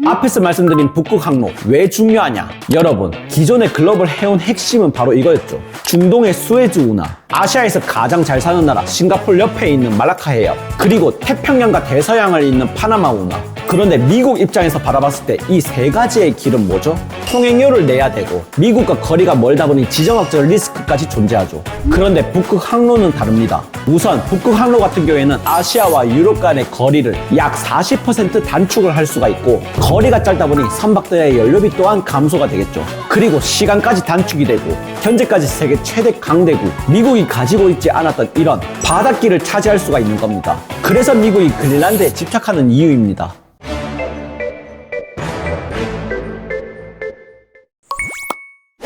앞에서 말씀드린 북극 항로 왜 중요하냐? 여러분, 기존의 글로벌 해운 핵심은 바로 이거였죠. 중동의 수에즈 운하, 아시아에서 가장 잘 사는 나라 싱가포르 옆에 있는 말라카 해협, 그리고 태평양과 대서양을 잇는 파나마 운하. 그런데 미국 입장에서 바라봤을 때 이 세 가지의 길은 뭐죠? 통행료를 내야 되고 미국과 거리가 멀다 보니 지정학적 리스크까지 존재하죠. 그런데 북극 항로는 다릅니다. 우선 북극 항로 같은 경우에는 아시아와 유럽 간의 거리를 약 40% 단축을 할 수가 있고, 거리가 짧다 보니 선박들의 연료비 또한 감소가 되겠죠. 그리고 시간까지 단축이 되고, 현재까지 세계 최대 강대국 미국이 가지고 있지 않았던 이런 바닷길을 차지할 수가 있는 겁니다. 그래서 미국이 그린란드에 집착하는 이유입니다.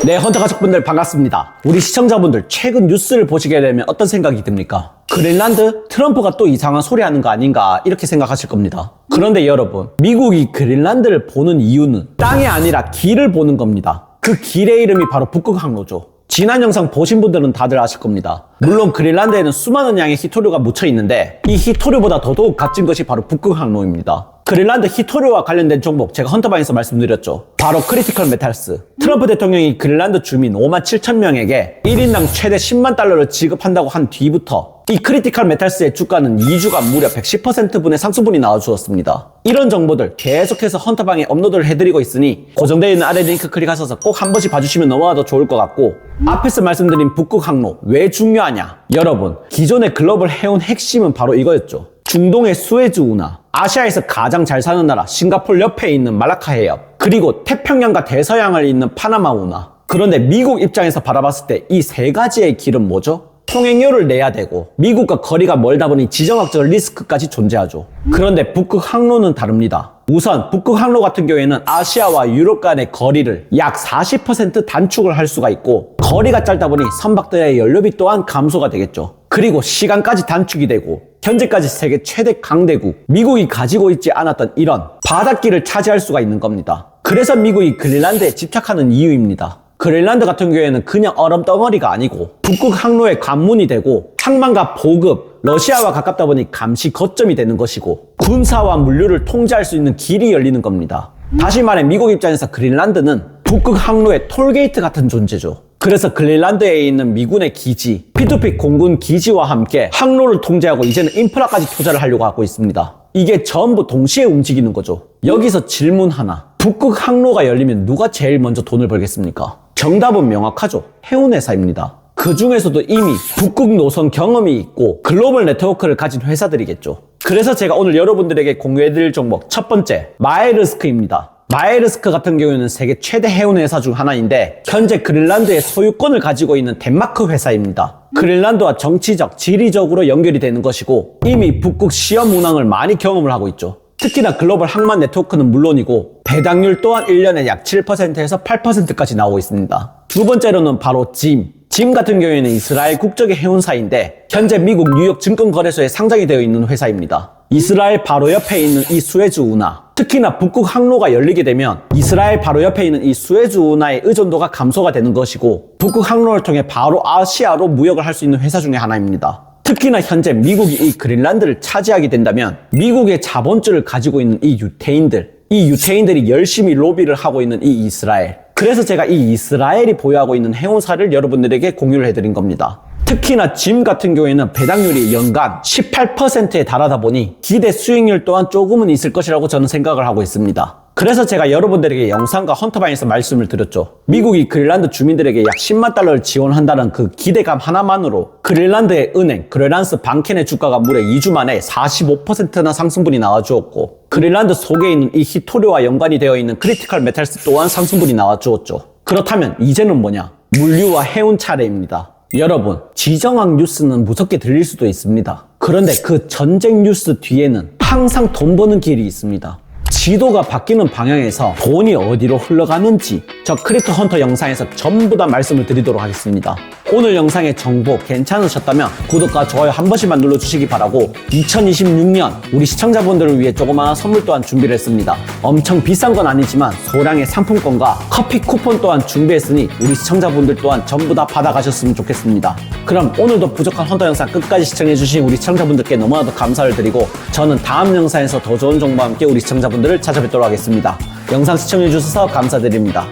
네, 헌터 가족분들 반갑습니다. 우리 시청자분들 최근 뉴스를 보시게 되면 어떤 생각이 듭니까? 그린란드? 트럼프가 또 이상한 소리 하는 거 아닌가 이렇게 생각하실 겁니다. 그런데 여러분, 미국이 그린란드를 보는 이유는 땅이 아니라 길을 보는 겁니다. 그 길의 이름이 바로 북극 항로죠. 지난 영상 보신 분들은 다들 아실 겁니다. 물론 그린란드에는 수많은 양의 히토류가 묻혀 있는데 이 히토류보다 더더욱 값진 것이 바로 북극 항로입니다. 그린란드 히토류와 관련된 종목 제가 헌터방에서 말씀드렸죠. 바로 크리티컬 메탈스. 트럼프 대통령이 그린란드 주민 57,000명에게 1인당 최대 10만 달러를 지급한다고 한 뒤부터 이 크리티컬 메탈스의 주가는 2주간 무려 110%분의 상승분이 나와주었습니다. 이런 정보들 계속해서 헌터방에 업로드를 해드리고 있으니 고정되어 있는 아래 링크 클릭하셔서 꼭 한 번씩 봐주시면 너무나 더 좋을 것 같고, 앞에서 말씀드린 북극 항로 왜 중요하냐? 여러분, 기존의 글로벌 해운 핵심은 바로 이거였죠. 중동의 수에즈 운하, 아시아에서 가장 잘 사는 나라 싱가포르 옆에 있는 말라카 해협, 그리고 태평양과 대서양을 잇는 파나마 운하. 그런데 미국 입장에서 바라봤을 때 이 세 가지의 길은 뭐죠? 통행료를 내야 되고 미국과 거리가 멀다 보니 지정학적 리스크까지 존재하죠. 그런데 북극 항로는 다릅니다. 우선 북극 항로 같은 경우에는 아시아와 유럽 간의 거리를 약 40% 단축을 할 수가 있고, 거리가 짧다 보니 선박들의 연료비 또한 감소가 되겠죠. 그리고 시간까지 단축이 되고, 현재까지 세계 최대 강대국 미국이 가지고 있지 않았던 이런 바닷길을 차지할 수가 있는 겁니다. 그래서 미국이 그린란드에 집착하는 이유입니다. 그린란드 같은 경우에는 그냥 얼음덩어리가 아니고 북극 항로의 관문이 되고, 항만과 보급, 러시아와 가깝다 보니 감시 거점이 되는 것이고, 군사와 물류를 통제할 수 있는 길이 열리는 겁니다. 다시 말해 미국 입장에서 그린란드는 북극 항로의 톨게이트 같은 존재죠. 그래서 그린란드에 있는 미군의 기지, P2P 공군 기지와 함께 항로를 통제하고 이제는 인프라까지 투자를 하려고 하고 있습니다. 이게 전부 동시에 움직이는 거죠. 여기서 질문 하나. 북극 항로가 열리면 누가 제일 먼저 돈을 벌겠습니까? 정답은 명확하죠. 해운회사입니다. 그 중에서도 이미 북극 노선 경험이 있고 글로벌 네트워크를 가진 회사들이겠죠. 그래서 제가 오늘 여러분들에게 공유해드릴 종목 첫 번째, 마에르스크입니다. 마에르스크 같은 경우에는 세계 최대 해운 회사 중 하나인데 현재 그린란드의 소유권을 가지고 있는 덴마크 회사입니다. 그린란드와 정치적, 지리적으로 연결이 되는 것이고 이미 북극 시험 운항을 많이 경험을 하고 있죠. 특히나 글로벌 항만 네트워크는 물론이고 배당률 또한 1년에 약 7%에서 8%까지 나오고 있습니다. 두 번째로는 바로 짐 같은 경우에는 이스라엘 국적의 해운사인데 현재 미국 뉴욕 증권거래소에 상장이 되어 있는 회사입니다. 이스라엘 바로 옆에 있는 이 수에즈 운하, 특히나 북극 항로가 열리게 되면 이스라엘 바로 옆에 있는 이 수에즈 운하의 의존도가 감소가 되는 것이고, 북극 항로를 통해 바로 아시아로 무역을 할 수 있는 회사 중에 하나입니다. 특히나 현재 미국이 이 그린란드를 차지하게 된다면 미국의 자본주를 가지고 있는 이 유태인들이 열심히 로비를 하고 있는 이 이스라엘, 그래서 제가 이 이스라엘이 보유하고 있는 해운사를 여러분들에게 공유를 해드린 겁니다. 특히나 짐 같은 경우에는 배당률이 연간 18%에 달하다 보니 기대 수익률 또한 조금은 있을 것이라고 저는 생각을 하고 있습니다. 그래서 제가 여러분들에게 영상과 헌터방에서 말씀을 드렸죠. 미국이 그린란드 주민들에게 약 10만 달러를 지원한다는 그 기대감 하나만으로 그린란드의 은행, 그레란스 방켄의 주가가 무려 2주 만에 45%나 상승분이 나와주었고, 그린란드 속에 있는 이 히토류와 연관이 되어 있는 크리티컬 메탈스 또한 상승분이 나와주었죠. 그렇다면 이제는 뭐냐? 물류와 해운 차례입니다. 여러분, 지정학 뉴스는 무섭게 들릴 수도 있습니다. 그런데 그 전쟁 뉴스 뒤에는 항상 돈 버는 길이 있습니다. 지도가 바뀌는 방향에서 돈이 어디로 흘러가는지 저 크립토 헌터 영상에서 전부 다 말씀을 드리도록 하겠습니다. 오늘 영상의 정보 괜찮으셨다면 구독과 좋아요 한 번씩만 눌러주시기 바라고, 2026년 우리 시청자분들을 위해 조그마한 선물 또한 준비를 했습니다. 엄청 비싼 건 아니지만 소량의 상품권과 커피 쿠폰 또한 준비했으니 우리 시청자분들 또한 전부 다 받아가셨으면 좋겠습니다. 그럼 오늘도 부족한 헌터 영상 끝까지 시청해주신 우리 시청자분들께 너무나도 감사를 드리고, 저는 다음 영상에서 더 좋은 정보와 함께 우리 시청자분들을 찾아뵙도록 하겠습니다. 영상 시청해주셔서 감사드립니다.